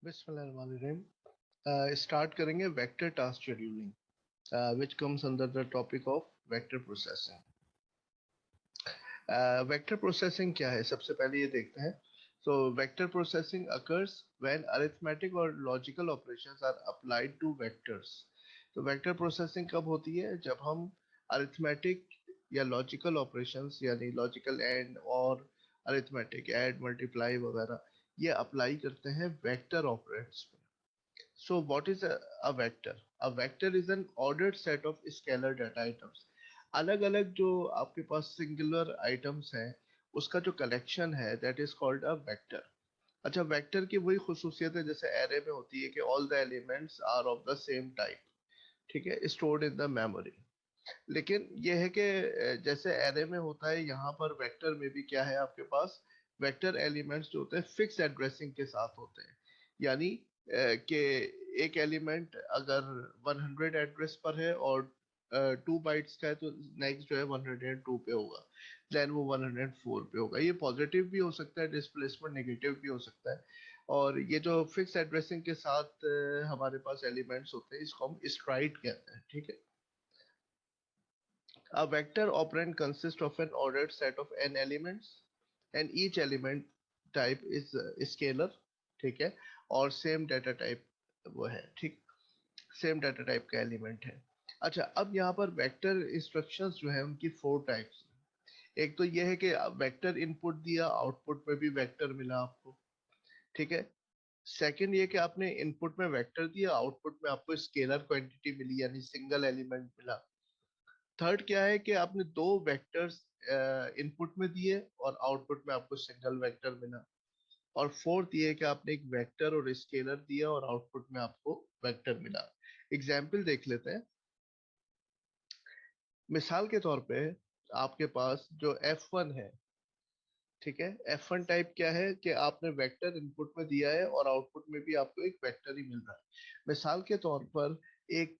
बिस्मिल्लाहिर्रहमानिर्रहीम। स्टार्ट करेंगे vector task scheduling which comes under the topic of vector processing. Vector processing क्या है, सबसे पहले ये देखते हैं। So vector processing occurs when arithmetic और logical operations are applied to vectors. तो वेक्टर प्रोसेसिंग कब होती है? जब हम अरिथमेटिक या लॉजिकल ऑपरेशंस यानी लॉजिकल एंड और अरिथमेटिक ऐड मल्टीप्लाई वगैरह ये अप्लाई करते हैं वेक्टर ऑपरेंड्स पे। So what is a vector? A vector is an ordered set of scalar data items. अलग अलग जो आपके पास सिंगुलर आइटम्स हैं उसका जो कलेक्शन है that is called a vector. अच्छा, वेक्टर की वही खुसूसियत है जैसे एरे में होती है कि all the elements are of the same type, ठीक है, स्टोर्ड इन द मेमोरी। लेकिन ये है कि जैसे एरे में होता है, यहाँ पर वेक्टर में भी क्या है आपके पास, वेक्टर एलिमेंट्स जो होते हैं फिक्स एड्रेसिंग के साथ होते हैं। यानी कि एक एलिमेंट अगर 100 एड्रेस पर है और 2 बाइट्स का है तो नेक्स्ट जो है 102 पे होगा, देन वो 104 पे होगा। ये पॉजिटिव भी हो सकता है डिस्प्लेसमेंट, नेगेटिव भी हो सकता है। और ये जो फिक्स एड्रेसिंग के साथ हमारे पास एलिमेंट्स होते हैं इसको हम स्ट्राइड कहते हैं, ठीक है। A vector operand consists of an ordered set of n elements and each element type is scalar, ठीक है, और सेम डाटा टाइप वो है, ठीक, सेम डाटा टाइप का एलिमेंट है। अच्छा, अब यहाँ पर वेक्टर इंस्ट्रक्शंस जो है उनकी 4 टाइप्स। एक तो ये है कि वेक्टर इनपुट दिया, आउटपुट में भी वेक्टर मिला आपको, ठीक है। सेकंड ये कि आपने इनपुट में वेक्टर दिया, आउटपुट में आपको स्केलर क्वांटिटी मिली यानी सिंगल एलिमेंट मिला। थर्ड क्या है कि आपने दो वेक्टर्स इनपुट में दिए और आउटपुट में आपको सिंगल वेक्टर मिला। और फोर्थ ये है कि आपने एक वेक्टर और स्केलर दिया और आउटपुट में आपको वेक्टर मिला। एग्जाम्पल देख लेते हैं। मिसाल के तौर पे आपके पास जो F1 है, ठीक है, F1 टाइप क्या है कि आपने वेक्टर इनपुट में दिया है और आउटपुट में भी आपको एक वेक्टर ही मिल रहा है। मिसाल के तौर पर एक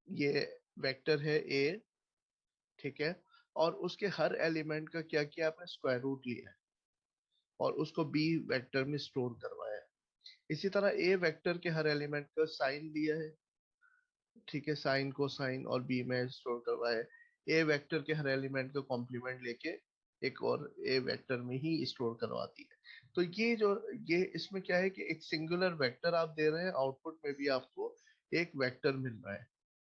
ये वेक्टर है A, ठीक है, और उसके हर एलिमेंट का क्या किया आपने, स्क्वायर रूट लिया है और उसको बी वेक्टर में स्टोर करवाया है। इसी तरह ए वेक्टर के हर एलिमेंट का साइन लिया है, ठीक है, साइन को साइन और बी में स्टोर करवाया है। ए वेक्टर के हर एलिमेंट का कॉम्प्लीमेंट लेके एक और ए वेक्टर में ही स्टोर करवाती है। तो ये जो ये इसमें क्या है कि एक सिंगुलर वेक्टर आप दे रहे हैं, आउटपुट में भी आपको एक वेक्टर मिल रहा है,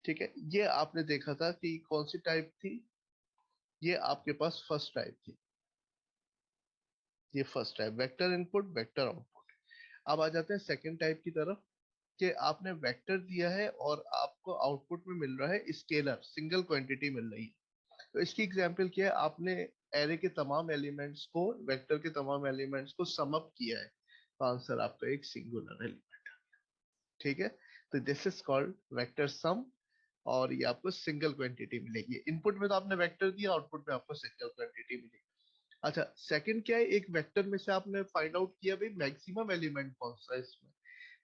ठीक है। ये आपने देखा था कि कौन सी टाइप थी, ये आपके पास फर्स्ट टाइप थी। ये first type vector input vector output. अब आ जाते हैं सेकंड टाइप की तरफ कि आपने वेक्टर दिया है और आपको आउटपुट में मिल रहा है स्केलर, सिंगल क्वांटिटी मिल रही है। तो इसकी एग्जांपल क्या है, आपने एरे के तमाम एलिमेंट्स को, वेक्टर के तमाम एलिमेंट्स को सम अप किया है तो आंसर आपका एक सिंगुलर एलिमेंट, ठीक है। तो this is called vector sum और ये आपको सिंगल क्वांटिटी मिलेगी। इनपुट में तो आपने वेक्टर दिया, आउटपुट में आपको सिंगल क्वांटिटी मिलेगी। अच्छा, सेकंड क्या है, एक वेक्टर में से आपने फाइंड आउट किया भाई मैक्सिमम एलिमेंट कौन सा है इसमें।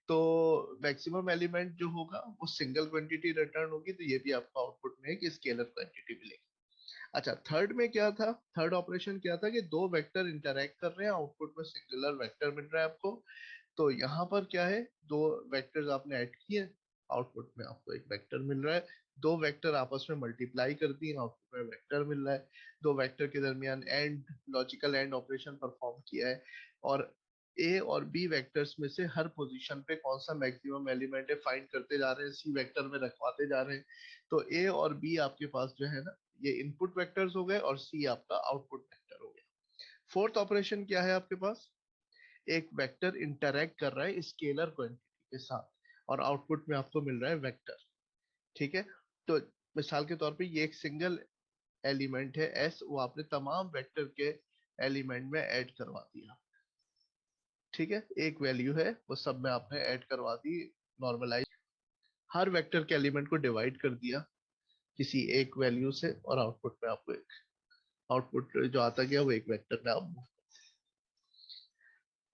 तो मैक्सिमम एलिमेंट जो होगा वो सिंगल क्वांटिटी रिटर्न होगी, तो ये भी आपको आउटपुट में एक स्केलर क्वांटिटी मिलेगी। अच्छा, थर्ड में क्या था, थर्ड ऑपरेशन क्या था कि दो वेक्टर इंटरैक्ट कर रहे हैं, आउटपुट में सिंगुलर वेक्टर मिल रहा है आपको। तो यहाँ पर क्या है, दो वेक्टर्स आपने ऐड किए, आउटपुट में आपको एक वेक्टर मिल रहा है। दो वेक्टर आपस में मल्टीप्लाई कर दिए, आउटपुट में वेक्टर मिल रहा है। दो वेक्टर के दरमियान and logical and operation perform किया है और ए और बी वेक्टर्स में से हर पोजीशन पे कौन सा मैक्सिमम एलिमेंट है फाइंड करते जा रहे हैं, सी वेक्टर में रखवाते जा रहे हैं। तो ए और बी आपके पास जो है ना, ये इनपुट वेक्टर्स हो गए और सी आपका आउटपुट वेक्टर हो गया। फोर्थ ऑपरेशन क्या है आपके पास, एक वेक्टर इंटरैक्ट कर रहा है स्केलर क्वांटिटी के साथ और आउटपुट में आपको मिल रहा है वेक्टर, ठीक है। तो मिसाल के तौर पे ये एक सिंगल एलिमेंट है एस, वो आपने तमाम वेक्टर के एलिमेंट में ऐड करवा दिया, ठीक है। एक वैल्यू है वो सब में आपने ऐड करवा दी, नॉर्मलाइज, हर वेक्टर के एलिमेंट को डिवाइड कर दिया किसी एक वैल्यू से और आउटपुट में आपको एक आउटपुट जो आता गया वो एक वेक्टर में आप,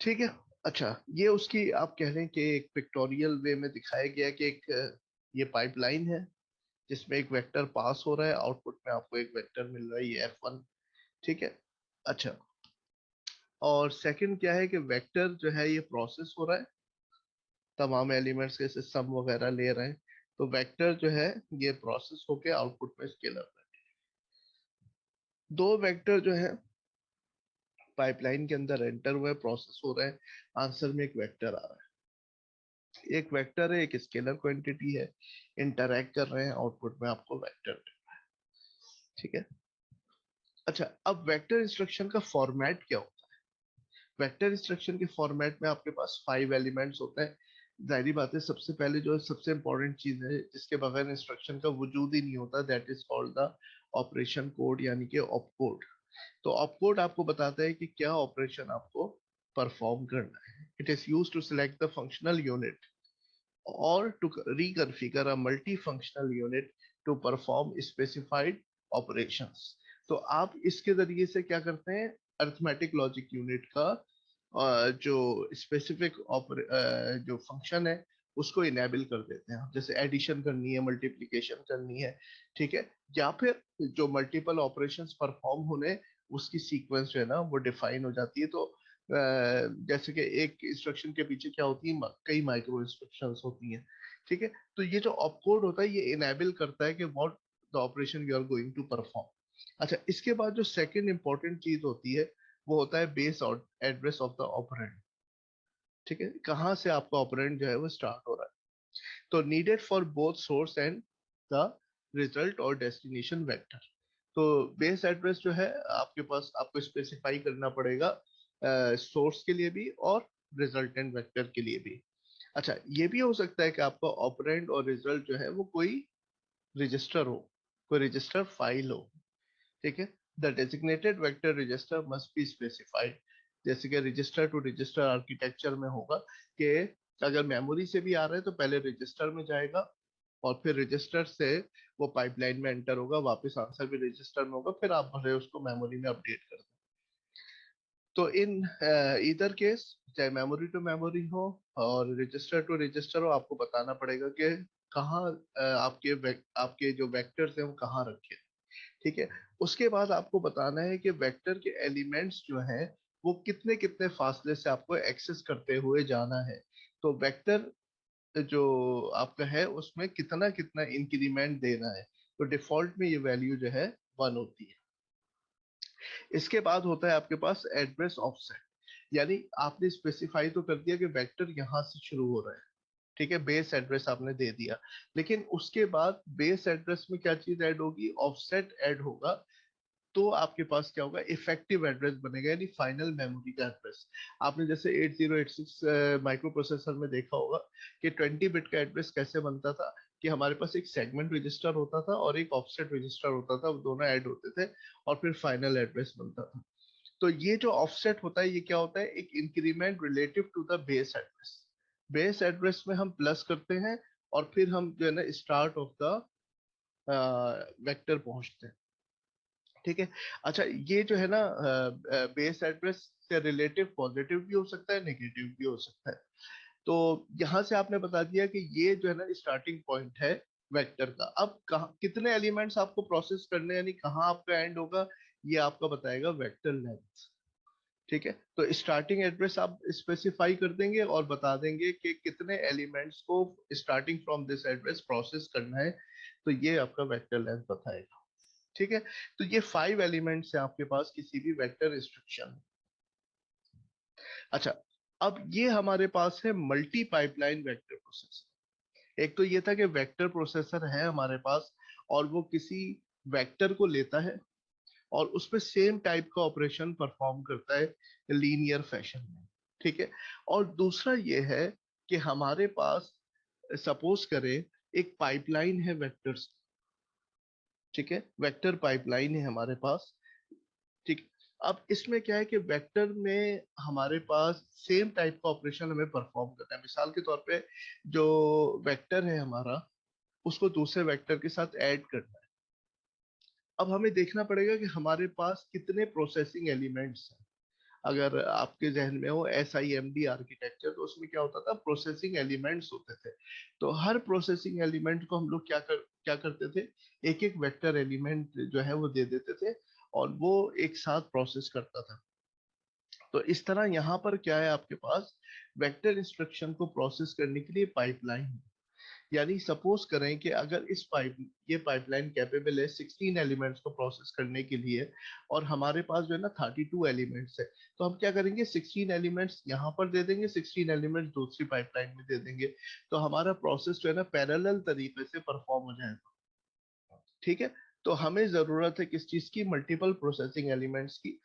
ठीक है। अच्छा, ये उसकी आप कह रहे हैं कि एक पिक्टोरियल वे में दिखाया गया कि एक ये पाइपलाइन है जिसमें एक वेक्टर पास हो रहा है, आउटपुट में आपको एक वेक्टर मिल रहा है, ये F1, ठीक है। अच्छा, और सेकंड क्या है कि वेक्टर जो है ये प्रोसेस हो रहा है तमाम एलिमेंट्स के सम वगैरह ले रहे हैं, तो वेक्टर जो है ये प्रोसेस होके आउटपुट में स्केलर है। दो वेक्टर जो है पाइपलाइन के अंदर एंटर हुए, प्रोसेस हो रहे हैं, आंसर में एक वेक्टर आ रहा है। एक वेक्टर है, एक स्केलर क्वांटिटी है, इंटरैक्ट कर रहे हैं, आउटपुट में आपको वेक्टर। ठीक है। अच्छा, अब वेक्टर इंस्ट्रक्शन का फॉर्मेट क्या होता है? वेक्टर इंस्ट्रक्शन के फॉर्मेट में आपके पास 5 एलिमेंट्स होते हैं। जाहिर बात है, सबसे पहले जो सबसे इंपॉर्टेंट चीज है जिसके बगैर इंस्ट्रक्शन का वजूद ही नहीं होता, that is called the operation code, यानी कि ऑपकोड। तो ऑपकोड आपको बताता है कि क्या ऑपरेशन आपको परफॉर्म करना है। It is used to select the functional unit or to reconfigure a multifunctional unit to perform specified operations। तो आप इसके जरिए से क्या करते हैं, अरिथमेटिक लॉजिक यूनिट का जो स्पेसिफिक जो फंक्शन है उसको इनेबल कर देते हैं। जैसे एडिशन करनी है, मल्टीप्लिकेशन करनी है, ठीक है, या फिर जो मल्टीपल ऑपरेशंस परफॉर्म होने उसकी सीक्वेंस जो है ना वो डिफाइन हो जाती है। तो जैसे कि एक इंस्ट्रक्शन के पीछे क्या होती है, कई माइक्रो इंस्ट्रक्शंस होती हैं। ठीक है, तो ये जो ऑपकोड होता है ये इनेबल करता है कि what the operation you are going to perform. अच्छा, इसके बाद जो सेकंड इंपॉर्टेंट चीज होती है वो होता है base address of the operand. ठीक है, कहाँ से आपका ऑपरेंड जो है वो स्टार्ट हो रहा है। तो needed for both source and the result और डेस्टिनेशन वेक्टर। तो बेस एड्रेस जो है आपके पास आपको स्पेसिफाई करना पड़ेगा सोर्स के लिए भी और रिजल्टेंट वेक्टर के लिए भी। अच्छा, ये भी हो सकता है कि आपका ऑपरेंड और रिजल्ट जो है वो कोई रजिस्टर हो, कोई रजिस्टर फाइल हो। ठीक है, the designated vector register must be specified. जैसे कि रजिस्टर टू रजिस्टर आर्किटेक्चर में होगा कि अगर मेमोरी से भी आ रहा है तो पहले रजिस्टर में जाएगा और फिर रजिस्टर से वो पाइपलाइन में एंटर होगा, वापस आंसर भी रजिस्टर में होगा, फिर आप भले उसको मेमोरी में अपडेट कर दें। तो इन इधर केस, चाहे मेमोरी टू मेमोरी हो और रजिस्टर टू रजिस्टर हो, आपको बताना पड़ेगा कि कहाँ आपके जो वेक्टर्स हैं वो कहाँ रखे। ठीक है, उसके बाद आपको बताना है कि वेक्टर के एलिमेंट्स जो हैं वो कितने कितने फासले से आपको एक्सेस करते हुए जाना है। तो वेक्टर जो आपका है उसमें कितना कितना इंक्रीमेंट देना है। तो डिफॉल्ट में ये वैल्यू जो है 1 होती है। इसके बाद होता है आपके पास एड्रेस ऑफसेट, यानी आपने स्पेसिफाई तो कर दिया कि वेक्टर यहाँ से शुरू हो रहा है। ठीक है, बेस एड्रेस आपने दे दिया, लेकिन उसके बाद बेस एड्रेस में क्या चीज ऐड होगी, ऑफसेट ऐड होगा। तो आपके पास क्या होगा, इफेक्टिव एड्रेस बनेगा, यानी फाइनल मेमोरी का एड्रेस। आपने जैसे 8086 माइक्रो प्रोसेसर में देखा होगा कि 20 बिट का एड्रेस कैसे बनता था, कि हमारे पास एक सेगमेंट रजिस्टर होता था और एक ऑफसेट रजिस्टर होता था, वो दोनों ऐड होते थे और फिर फाइनल एड्रेस बनता था। तो ये जो ऑफसेट होता है ये क्या होता है, एक increment relative to the base address. Base address में हम प्लस करते हैं और फिर हम जो है ना स्टार्ट ऑफ द वेक्टर पहुंचते हैं। ठीक है। अच्छा, ये जो है ना बेस एड्रेस से रिलेटिव पॉजिटिव भी हो सकता है, नेगेटिव भी हो सकता है। तो यहाँ से आपने बता दिया कि ये जो है ना स्टार्टिंग पॉइंट है वेक्टर का। अब कहाँ कितने एलिमेंट्स आपको प्रोसेस करने हैं, यानी कहाँ आपका एंड होगा, ये आपका बताएगा वेक्टर लेंथ। ठीक है, तो स्टार्टिंग एड्रेस आप स्पेसिफाई कर देंगे और बता देंगे कि कितने एलिमेंट्स को starting from this address process करना है। तो ये आपका वेक्टर लेंथ बताएगा। ठीक है, तो ये 5 एलिमेंट्स है आपके पास किसी भी वेक्टर इंस्ट्रक्शन। अच्छा, अब ये हमारे पास है मल्टी पाइपलाइन वेक्टर प्रोसेसर। एक तो ये था कि वेक्टर प्रोसेसर है हमारे पास और वो किसी वेक्टर को लेता है और उसमें सेम टाइप का ऑपरेशन परफॉर्म करता है लीनियर फैशन में। ठीक है, और दूसरा ये है कि हमारे पास सपोज करें एक पाइपलाइन है वेक्टर्स। ठीक है, वेक्टर पाइपलाइन है हमारे पास। ठीक, अब इसमें क्या है कि वेक्टर में हमारे पास सेम टाइप का ऑपरेशन हमें परफॉर्म करना है। मिसाल के तौर पे जो वेक्टर है हमारा उसको दूसरे वेक्टर के साथ ऐड करना है। अब हमें देखना पड़ेगा कि हमारे पास कितने प्रोसेसिंग एलिमेंट्स हैं। अगर आपके जहन में हो SIMD आर्किटेक्चर, तो उसमें क्या होता था, प्रोसेसिंग एलिमेंट्स होते थे। तो हर प्रोसेसिंग एलिमेंट को हम लोग क्या करते थे, एक एक वेक्टर एलिमेंट जो है वो दे देते थे और वो एक साथ प्रोसेस करता था। तो इस तरह यहाँ पर क्या है आपके पास, वेक्टर इंस्ट्रक्शन को प्रोसेस करने के लिए पाइपलाइन है। यानी सपोज करें कि अगर ये पाइपलाइन कैपेबल है 16 एलिमेंट्स को प्रोसेस करने के लिए, और हमारे पास जो है ना 32 एलिमेंट्स है, तो हम क्या करेंगे, 16 एलिमेंट्स यहाँ पर दे देंगे, 16 एलिमेंट्स दूसरी पाइपलाइन में दे देंगे, तो हमारा प्रोसेस जो है ना पैरेलल तरीके से परफॉर्म हो जाएगा। ठीक है, तो हमें जरूरत है किस चीज की, मल्टीपल प्रोसेसिंग एलिमेंट्स की।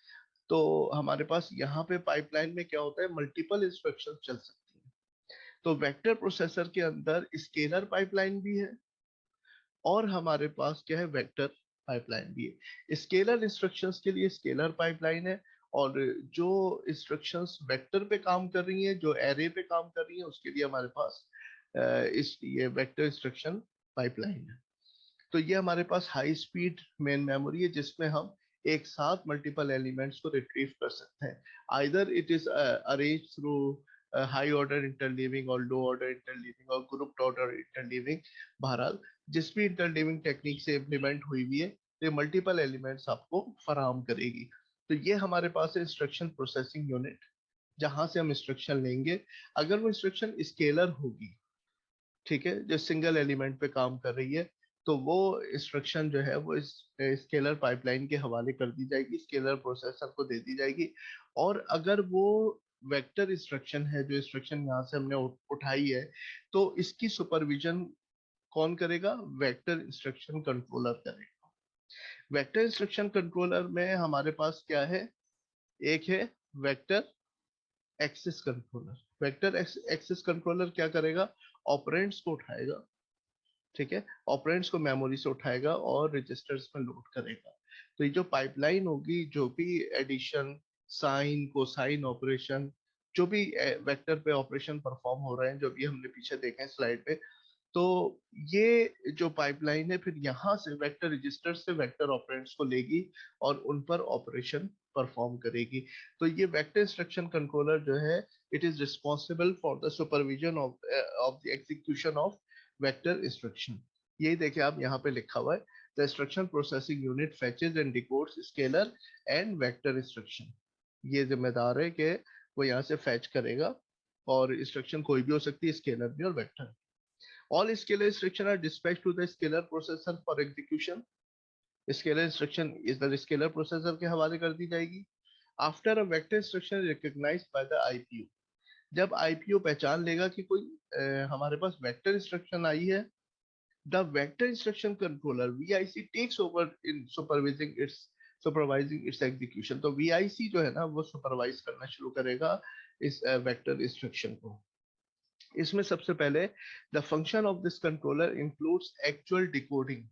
तो हमारे पास यहाँ पे पाइपलाइन में क्या होता है, मल्टीपल इंस्ट्रक्शन चल सकती है। तो वेक्टर प्रोसेसर के अंदर स्केलर पाइपलाइन भी है, और हमारे पास क्या है, वेक्टर पाइपलाइन भी है। स्केलर इंस्ट्रक्शंस के लिए स्केलर पाइपलाइन है, और जो इंस्ट्रक्शंस वेक्टर पे काम कर रही हैं, जो एरे पे काम कर रही हैं, उसके लिए हमारे पास इस ये वेक्टर इंस्ट्रक्शन पाइपलाइन है। तो ये हमारे पास हाई स्पीड मेन मेमोरी है, जिसमें हम एक साथ मल्टीपल एलिमेंट्स को रिट्रीव कर सकते हैं। Either it is arrange through high order interleaving और लो ऑर्डर इंटरलीविंग और ग्रुप्ड ऑर्डर इंटरलीविंग। बहरहाल जिस भी इंटरलीविंग टेक्निक से इम्प्लीमेंट हुई हुई है, ये मल्टीपल एलिमेंट्स आपको फराहम करेगी। तो ये हमारे पास है इंस्ट्रक्शन प्रोसेसिंग यूनिट, जहां से हम इंस्ट्रक्शन लेंगे। अगर वो इंस्ट्रक्शन स्केलर होगी, ठीक है, जो सिंगल एलिमेंट पे काम कर रही है, तो वो इंस्ट्रक्शन जो है वो इस स्केलर पाइपलाइन के हवाले कर दी जाएगी, स्केलर प्रोसेसर को दे दी जाएगी। और अगर वो वेक्टर इंस्ट्रक्शन है, जो इंस्ट्रक्शन यहाँ से हमने उठाई है, तो इसकी सुपरविजन कौन करेगा, वेक्टर इंस्ट्रक्शन कंट्रोलर करेगा। वेक्टर इंस्ट्रक्शन कंट्रोलर में हमारे पास क्या है, एक है vector access controller. Vector access controller क्या करेगा, ऑपरेंड्स को उठाएगा, ठीक है, ऑपरेंड्स को मेमोरी से उठाएगा और रजिस्टर्स में लोड करेगा। तो ये जो पाइपलाइन होगी, जो भी एडिशन, साइन, कोसाइन ऑपरेशन, जो भी वेक्टर पे ऑपरेशन परफॉर्म हो रहे हैं, जो भी हमने पीछे देखे हैं स्लाइड पे, तो ये जो पाइपलाइन है फिर यहाँ से वेक्टर रजिस्टर से वेक्टर ऑपरेंड्स को लेगी और उन पर ऑपरेशन परफॉर्म करेगी। तो ये वेक्टर इंस्ट्रक्शन कंट्रोलर जो है, it is responsible for the supervision of the execution of vector instruction. यही देखिए आप यहाँ पे लिखा हुआ है, the instruction processing unit fetches and डिकोड्स scalar and vector instruction. ये जिम्मेदार है कि वो यहाँ से फैच करेगा, और इंस्ट्रक्शन कोई भी हो सकती है, स्केलर भी और vector. All scalar instruction are dispatched to the scalar processor for execution. Scalar instruction is the scalar processor के हवाले कर दी जाएगी। After a vector instruction recognized by the IPU, जब IPU पहचान लेगा कि कोई हमारे पास वेक्टर इंस्ट्रक्शन आई है, the vector instruction controller VIC takes over in supervising its execution। तो VIC जो है ना, वो सुपरवाइज करना शुरू करेगा इस वेक्टर इंस्ट्रक्शन को। इसमें सबसे पहले the function of this controller includes actual decoding.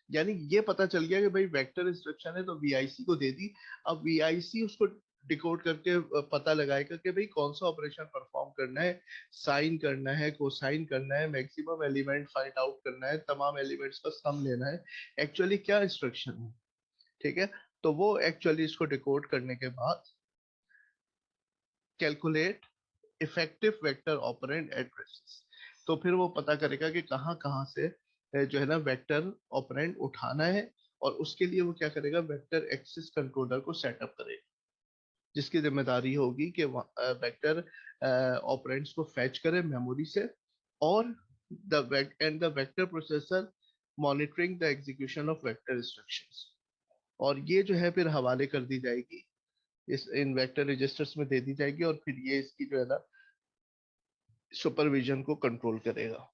यानी ये पता चल गया कि भाई वेक्टर इंस्ट्रक्शन है, तो वीआईसी को दे दी। अब वीआईसी उसको डिकोड करके पता लगाएगा कि भाई कौन सा ऑपरेशन परफॉर्म करना है, साइन करना है, कोसाइन करना है, मैक्सिमम एलिमेंट फाइंड आउट करना है, तमाम एलिमेंट्स का सम लेना है, एक्चुअली क्या इंस्ट्रक्शन है। ठीक है, तो वो एक्चुअली इसको डिकोड करने के बाद calculate effective vector operand addresses. तो फिर वो पता करेगा कि कहाँ कहाँ से जो है ना वेक्टर ऑपरेंड उठाना है, और उसके लिए वो क्या करेगा, वेक्टर एक्सेस कंट्रोलर को सेटअप करेगा, जिसकी जिम्मेदारी होगी कि वेक्टर ऑपरेंड्स को फैच करे मेमोरी से, और the vector processor monitoring the execution of vector instructions. और ये जो है फिर हवाले कर दी जाएगी, इस इन वेक्टर रजिस्टर्स में दे दी जाएगी, और फिर ये इसकी जो है ना सुपरविजन को कंट्रोल करेगा।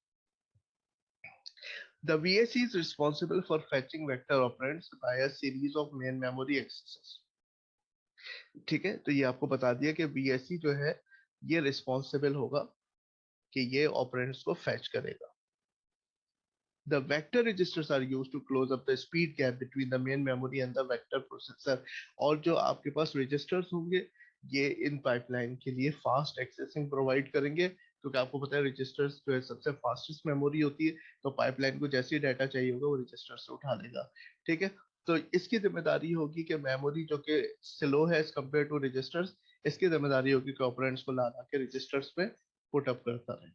The VAC is responsible for fetching vector operands by a series of main memory accesses। ठीक है, तो ये आपको बता दिया कि VAC जो है, ये रिस्पॉन्सिबल होगा कि ये ऑपरेंड्स को फैच करेगा। The vector registers are used to close up the speed gap between the main memory and the vector processor। और जो आपके पास रजिस्टर्स होंगे, ये इन पाइपलाइन के लिए फास्ट एक्सेसिंग प्रोवाइड करेंगे, क्योंकि आपको पता है रजिस्टर्स जो है सबसे फास्टेस्ट मेमोरी होती है, तो पाइपलाइन को जैसे ही डाटा चाहिए होगा वो रजिस्टर से उठा लेगा। ठीक है, तो इसकी जिम्मेदारी होगी कि मेमोरी जो कि स्लो है एज कम्पेयर टू रजिस्टर्स, इसकी जिम्मेदारी होगी कि ऑपरेंड्स को ला के रजिस्टर्स में पुट अप करता रहे।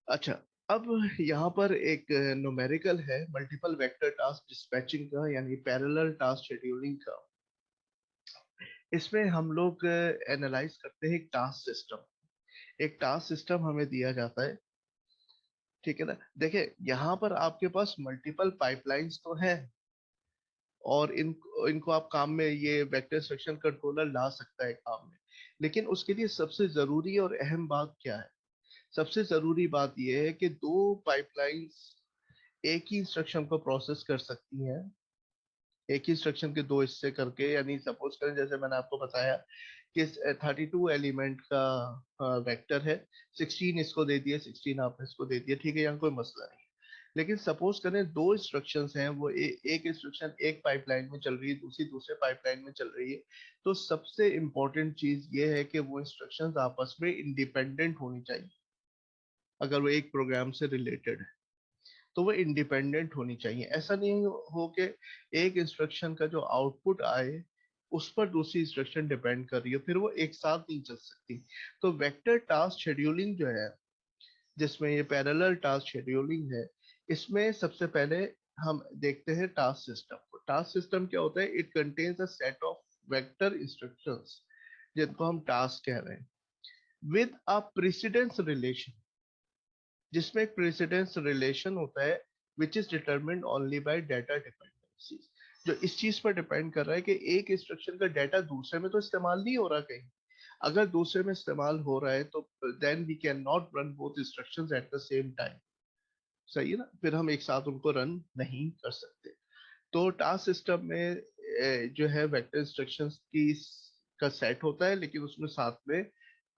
अच्छा, अब यहाँ पर एक न्यूमेरिकल है मल्टीपल वेक्टर टास्क डिस्पैचिंग का, यानी पैरेलल टास्क शेड्यूलिंग का। इसमें हम लोग एनालाइज करते हैं एक टास्क सिस्टम। एक टास्क सिस्टम हमें दिया जाता है, ठीक है ना। देखिए यहाँ पर आपके पास मल्टीपल पाइपलाइंस तो हैं, और इनको आप काम में, ये वेक्टर इंस्ट्रक्शन कंट्रोलर ला सकता है काम में। लेकिन उसके लिए सबसे जरूरी और अहम बात क्या है? सबसे जरूरी बात यह है कि दो पाइपलाइंस एक ही इंस्ट्रक्शन को प्रोसेस कर सकती हैं, एक ही इंस्ट्रक्शन के दो हिस्से करके। यानी सपोज करें, जैसे मैंने आपको बताया कि 32 एलिमेंट का वेक्टर है, 16 इसको दे दिए, 16 आपने इसको दे दिया, ठीक है, यहाँ कोई मसला नहीं। लेकिन सपोज करें दो इंस्ट्रक्शंस हैं, वो एक इंस्ट्रक्शन एक पाइपलाइन में चल रही है, दूसरी दूसरे पाइपलाइन में चल रही है। तो सबसे इंपॉर्टेंट चीज ये है कि वो इंस्ट्रक्शंस आपस में इंडिपेंडेंट होनी चाहिए। अगर वो एक प्रोग्राम से रिलेटेड है तो वो इंडिपेंडेंट होनी चाहिए। ऐसा नहीं हो कि एक इंस्ट्रक्शन का जो आउटपुट आए उस पर दूसरी इंस्ट्रक्शन डिपेंड कर रही है, फिर वो एक साथ नहीं चल सकती। तो वेक्टर टास्क शेड्यूलिंग जो है, जिसमें ये पैरेलल टास्क शेड्यूलिंग है, इसमें सबसे पहले हम देखते हैं टास्क सिस्टम को। टास्क सिस्टम क्या होता है? It contains a set of vector instructions, जिनको हम टास्क कह रहे हैं, विद अ प्रेसिडेंस रिलेशन, जिसमें एक प्रेसिडेंस रिलेशन होता है, which is determined only by data dependency. जो इस चीज पर डिपेंड कर रहा है कि एक इंस्ट्रक्शन का डाटा दूसरे में तो इस्तेमाल नहीं हो रहा कहीं। अगर दूसरे में इस्तेमाल हो रहा है तो then we can not run both instructions at the same time. सही है ना, फिर हम एक साथ उनको रन नहीं कर सकते। तो टास्क सिस्टम में जो है वेक्टर इंस्ट्रक्शंस की का सेट होता है, लेकिन उसमें साथ में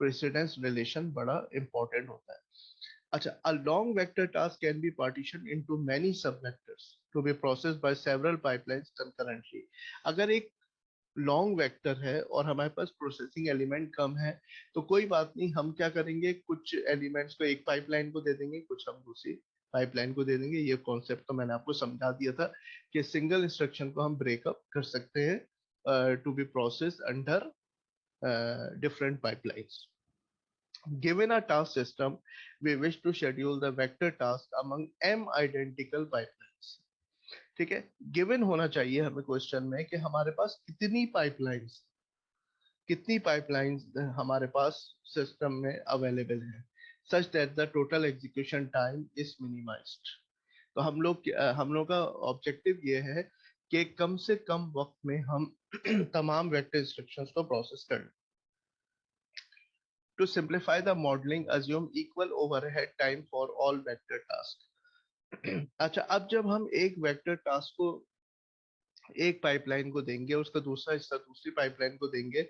प्रेसिडेंस रिलेशन बड़ा इंपॉर्टेंट होता है। अच्छा, a long vector task can be partitioned into many sub-vectors to be processed by several pipelines concurrently. अगर एक लॉन्ग वेक्टर है और हमारे पास प्रोसेसिंग एलिमेंट कम है, तो कोई बात नहीं, हम क्या करेंगे, कुछ एलिमेंट्स को एक पाइपलाइन को दे देंगे, कुछ हम दूसरी पाइपलाइन को दे देंगे। ये कॉन्सेप्ट तो मैंने आपको समझा दिया था कि सिंगल इंस्ट्रक्शन को हम ब्रेकअप कर सकते हैं to be process under different pipelines. Given a task system, we wish to schedule the vector task among m identical pipelines. ठीक है, गिवन होना चाहिए हमें क्वेश्चन में कि हमारे पास कितनी पाइपलाइंस हमारे पास सिस्टम में अवेलेबल है, such that the total execution time is minimised. तो हम लोग का ऑब्जेक्टिव ये है कि कम से कम वक्त में हम तमाम वेक्टर इंस्ट्रक्शंस को प्रोसेस कर। To simplify the modeling, assume equal overhead time for all vector tasks. अच्छा, अब जब हम एक वेक्टर टास्क को एक पाइपलाइन को देंगे, उसका दूसरा हिस्सा दूसरी पाइपलाइन को देंगे,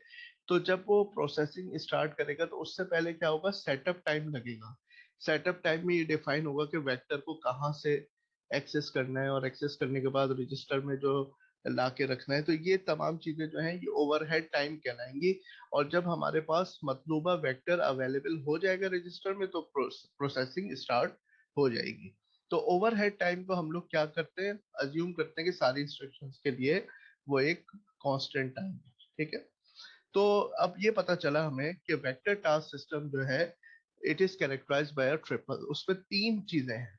तो जब वो प्रोसेसिंग स्टार्ट करेगा तो उससे पहले क्या होगा, सेटअप टाइम लगेगा। सेटअप टाइम में ये डिफाइन होगा कि वेक्टर को कहाँ से एक्सेस करना है, और एक्सेस करने के बाद रजिस्टर में जो ला के रखना है। तो ये तमाम चीजें जो हैं ये ओवरहेड टाइम कहलाएंगी। और जब हमारे पास मतलूबा वेक्टर अवेलेबल हो जाएगा रजिस्टर में, तो प्रोसेसिंग स्टार्ट हो जाएगी। तो ओवरहेड टाइम को हम लोग क्या करते हैं, अज्यूम करते हैं कि सारी इंस्ट्रक्शंस के लिए वो एक कांस्टेंट टाइम है, ठीक है। तो अब ये पता चला हमें कि वेक्टर टास्क सिस्टम जो है, it is characterized by a triple. उसमें तीन चीजें हैं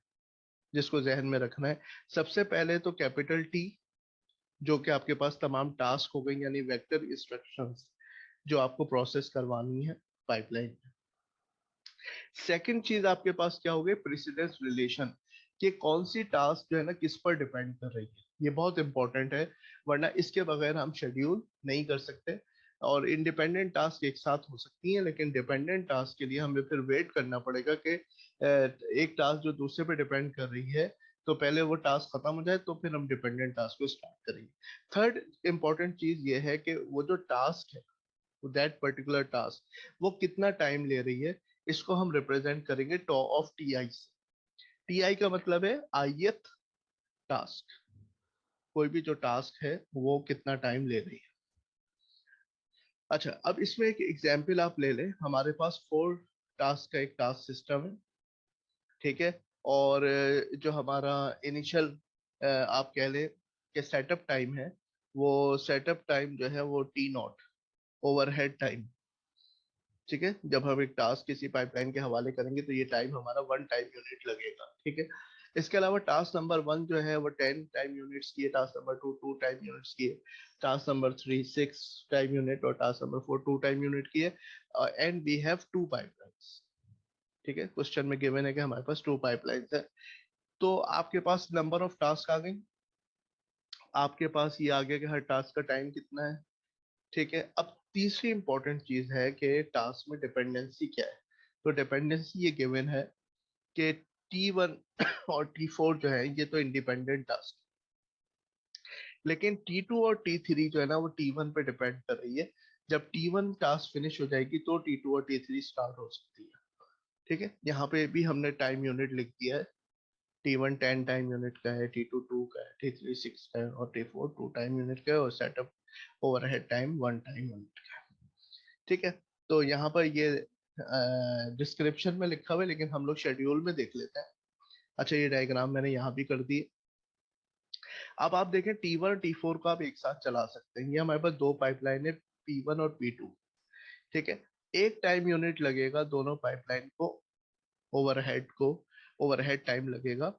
जिसको जहन में रखना है। सबसे पहले तो कैपिटल टी, जो कि आपके पास तमाम टास्क हो गई, यानी वेक्टर इंस्ट्रक्शंस जो आपको प्रोसेस करवानी है पाइपलाइन में। सेकंड चीज आपके पास क्या हो गई, प्रेसिडेंस रिलेशन, कि कौन सी टास्क जो है ना किस पर डिपेंड कर रही है। ये बहुत इंपॉर्टेंट है, वरना इसके बगैर हम शेड्यूल नहीं कर सकते। और इंडिपेंडेंट टास्क एक साथ हो सकती हैं, लेकिन डिपेंडेंट टास्क के लिए हमें फिर वेट करना पड़ेगा कि एक टास्क जो दूसरे पे डिपेंड कर रही है, तो पहले वो टास्क खत्म हो जाए तो फिर हम डिपेंडेंट टास्क को स्टार्ट करेंगे। थर्ड इंपॉर्टेंट चीज ये है कि वो जो टास्क है, दैट पर्टिकुलर टास्क, वो कितना टाइम ले रही है। इसको हम रिप्रेजेंट करेंगे टॉ ऑफ टी आई से। टी आई का मतलब है आईएथ टास्क, कोई भी जो टास्क है वो कितना टाइम ले रही है। अच्छा, अब इसमें एक एग्जाम्पल आप ले लें, हमारे पास 4 टास्क का एक टास्क सिस्टम है, ठीक है। और जो हमारा इनिशियल आप कह लें कि सेटअप टाइम है, वो सेटअप टाइम जो है वो टी नॉट, ओवरहेड टाइम, ठीक है। जब हम एक टास्क किसी पाइपलाइन के हवाले करेंगे तो ये टाइम हमारा 1 टाइम यूनिट लगेगा, ठीक है। इसके अलावा टास्क नंबर 1 जो है वो 10 टाइम यूनिट्स की है, टास्क नंबर 2 2 टाइम यूनिट्स की है, टास्क नंबर 3 6 टाइम यूनिट और टास्क नंबर 4 2 टाइम यूनिट की है। And we have 2 pipelines. ठीक है, क्वेश्चन में गिवन है कि हमारे पास 2 पाइपलाइंस है। तो आपके पास नंबर ऑफ टास्क आ गई, आपके पास ये आ गया कि हर टास्क का टाइम कितना है। ठीक है, अब तीसरी इंपॉर्टेंट चीज है कि टास्क में डिपेंडेंसी क्या है। तो डिपेंडेंसी ये गिवन है कि T1 और T4 जो है ये तो इंडिपेंडेंट टास्क, लेकिन T2 और T3 जो है ना वो T1 पे डिपेंड कर रही है। जब T1 टास्क फिनिश हो जाएगी तो T2 और T3 स्टार्ट हो सकती है। ठीक है, यहाँ पे भी हमने टाइम यूनिट लिख दिया है। T1 10 टाइम यूनिट का है, T2 2 का है, T3 6 का है और T4 2 टाइम यूनिट का है और setup overhead time 1 time unit का है। ठीक है, तो यहाँ पर ये डिस्क्रिप्शन में लिखा हुआ है, लेकिन हम लोग शेड्यूल में देख लेते हैं। अच्छा, ये डायग्राम मैंने यहाँ भी कर दी। अब आप देखें T1 और T4 को आप एक साथ चला सकते हैं। ये हमारे पास दो पाइपलाइन है, P1 और P2। ठीक है, एक टाइम यूनिट लगेगा दोनों पाइपलाइन को, ओवरहेड को, ओवरहेड टाइम लगेगा।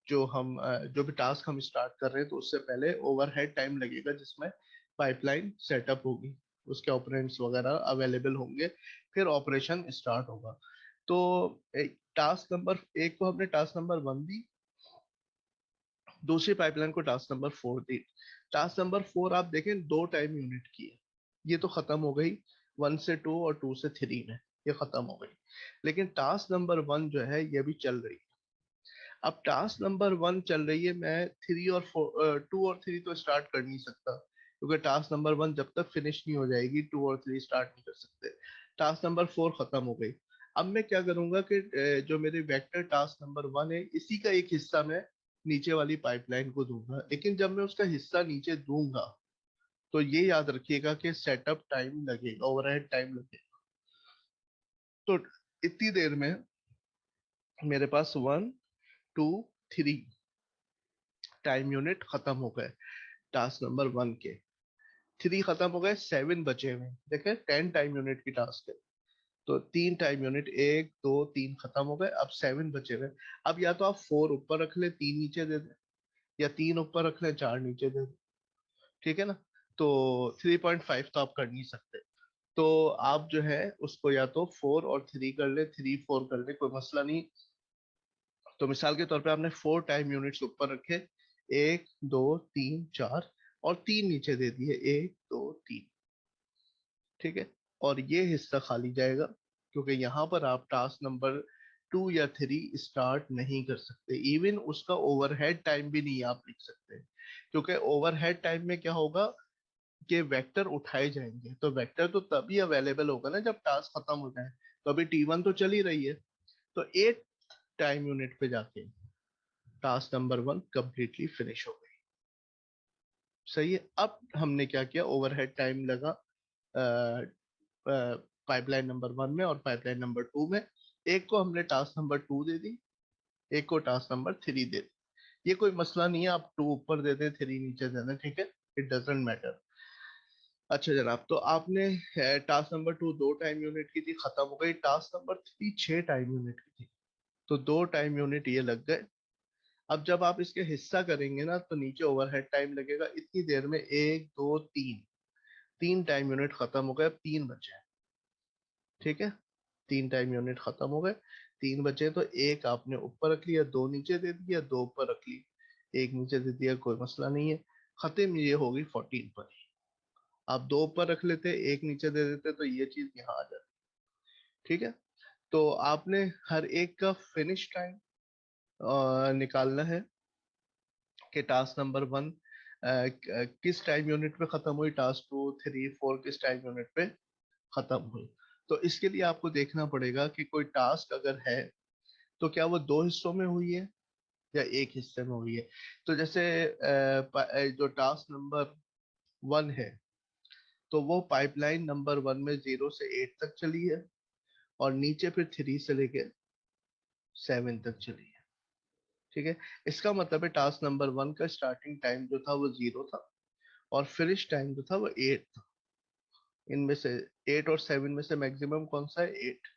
जो भी टास्क हम स्टार्ट कर रहे हैं तो उससे पहले ओवरहेड टाइम लगेगा जिसमें पाइपलाइन सेटअप होगी, उसके ऑपरेंड्स वगैरह अवेलेबल होंगे, फिर ऑपरेशन स्टार्ट होगा। तो टास्क नंबर एक को हमने टास्क नंबर 1 दी, दूसरी पाइपलाइन को टास्क नंबर 4 दी। टास्क नंबर 4 आप देखें दो टाइम यूनिट की है, ये तो खत्म हो गई 1 से 2 और 2 से 3 में, ये खत्म हो गई। लेकिन टास्क नंबर 1 जो है ये भी चल रही है। अब टास्क नंबर 1 चल रही है, मैं 3 और 4 2 और 3 तो स्टार्ट कर नहीं सकता, क्योंकि टास्क नंबर 1 जब तक फिनिश नहीं हो जाएगी 2 और 3 स्टार्ट नहीं कर सकते। टास्क नंबर 4 खत्म हो गई। अब मैं क्या करूंगा कि जो मेरे वेक्टर टास्क नंबर 1 है इसी का एक हिस्सा मैं नीचे वाली पाइपलाइन को दूंगा, लेकिन जब मैं उसका हिस्सा नीचे दूंगा तो ये याद रखिएगा कि सेटअप टाइम लगेगा, ओवरहेड टाइम लगेगा। तो इतनी देर में मेरे पास 1 2 3 टाइम यूनिट खत्म हो गए टास्क नंबर 1 के। 3 खत्म हो गए, 7 बचे हुए। देखे 10 टाइम यूनिट की टास्क है, तो 3 टाइम यूनिट 1 2 3 खत्म हो गए, अब 7 बचे हुए। अब या तो आप 4 ऊपर रख ले 3 नीचे दे दे, या 3 ऊपर रख ले 4 नीचे दे दे। ठीक है ना, तो 3.5 तो आप कर नहीं सकते। तो आप जो है उसको या तो 4 और 3 कर ले, 3 4 कर ले, कोई मसला नहीं। तो मिसाल के तौर पे आपने 4 टाइम यूनिट्स ऊपर रखे, 1 2 3 4, और 3 नीचे दे दिए 1 2 3। ठीक है, और ये हिस्सा खाली जाएगा, क्योंकि यहाँ पर आप टास्क नंबर 2 या 3 स्टार्ट नहीं कर सकते। इवन उसका ओवरहेड टाइम भी नहीं आप लिख सकते, क्योंकि ओवरहेड टाइम में क्या होगा कि वेक्टर उठाए जाएंगे, तो वेक्टर तो तभी अवेलेबल होगा ना जब टास्क खत्म हो जाए। तो अभी T1 तो चल ही रही है, तो 8 टाइम यूनिट पे जाके टास्क नंबर 1 कंप्लीटली फिनिश हो गई। सही है, अब हमने क्या किया, ओवरहेड टाइम लगा पाइपलाइन नंबर 1 में और पाइपलाइन नंबर 2 में। एक को हमने टास्क नंबर 2 दे दी, एक को टास्क नंबर 3 दे दी। ये कोई मसला नहीं है, आप 2 ऊपर दे दें 3 नीचे दे दें, ठीक है, इट डजेंट मैटर। अच्छा जनाब, तो आपने टास्क नंबर 2 दो टाइम यूनिट की थी, खत्म हो गई। टास्क नंबर 3 6 टाइम यूनिट की थी, तो दो टाइम यूनिट ये लग गए। अब जब आप इसके हिस्सा करेंगे ना तो नीचे ओवरहेड टाइम लगेगा। इतनी देर में 1 2 3 तीन टाइम यूनिट खत्म हो गए, अब 3 बचे हैं। ठीक है, 3 टाइम यूनिट खत्म हो गए, 3 बचे, तो एक आपने ऊपर रख लिया, दो नीचे दे दिया, दो ऊपर रख ली, एक नीचे दे दिया, कोई मसला नहीं है। खत्म ये होगी 14 पर ही। आप दो ऊपर रख लेते, एक नीचे दे देते, तो ये चीज यहाँ आ जाती। ठीक है, तो आपने हर एक का फिनिश टाइम निकालना है कि टास्क नंबर 1 किस टाइम यूनिट पे खत्म हुई, टास्क 2 3 4 किस टाइम यूनिट पे खत्म हुई। तो इसके लिए आपको देखना पड़ेगा कि कोई टास्क अगर है तो क्या वो दो हिस्सों में हुई है या एक हिस्से में हुई है। तो जैसे जो टास्क नंबर 1 है, तो वो पाइपलाइन नंबर 1 में 0 से 8 तक चली है, और नीचे फिर 3 से लेके 7 तक चली है। ठीक है, इसका मतलब है टास्क नंबर 1 का स्टार्टिंग टाइम जो था वो 0 था, और फिनिश टाइम जो था वो 8 था। इनमें से 8 और 7 में से मैक्सिमम कौन सा है, 8,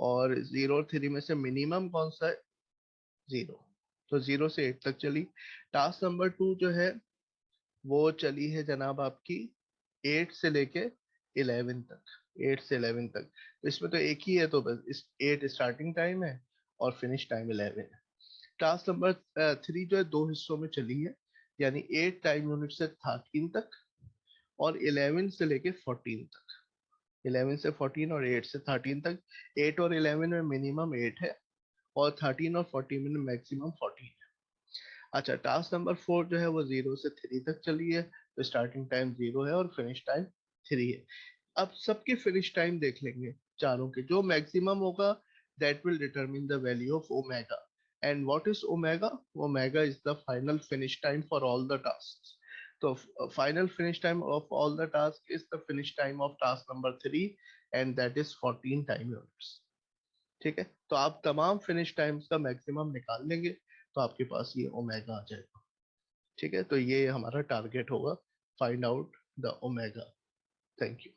और 0 और 3 में से मिनिमम कौन सा है, 0। तो 0 से 8 तक चली। टास्क नंबर 2 जो है वो चली है जनाब आपकी 8 से लेके 11 तक। 8 से 11 तक, तो इसमें तो एक ही है, तो बस इस 8 स्टार्टिंग टाइम है और फिनिश टाइम 11 है। टास्क नंबर 3 जो है दो हिस्सों में चली है, यानी 8 टाइम यूनिट से 13 तक और 11 से लेके 14 तक। 11 से 14 और 8 से 13 तक। 8 और 11 में मिनिमम 8 है और 13 और 14 में मैक्सिमम 14 है। अच्छा, टास्क नंबर 4 जो है वो 0 से 3 तक चली है, तो स्टार्टिंग टाइम 0 है और फिनिश टाइम 3 है। अब सबके फिनिश टाइम देख लेंगे चारों के, जो मैक्सिमम होगा that will determine the value of omega. And what is omega? Omega is the final finish time for all the task. तो final finish time of all the task is the finish time of task number 3 and that is 14 time units. ठीक है, तो आप तमाम finish times का maximum निकाल लेंगे तो आपके पास ये ओमेगा आ जाएगा। ठीक है, तो ये हमारा टारगेट होगा, find out the omega. Thank you.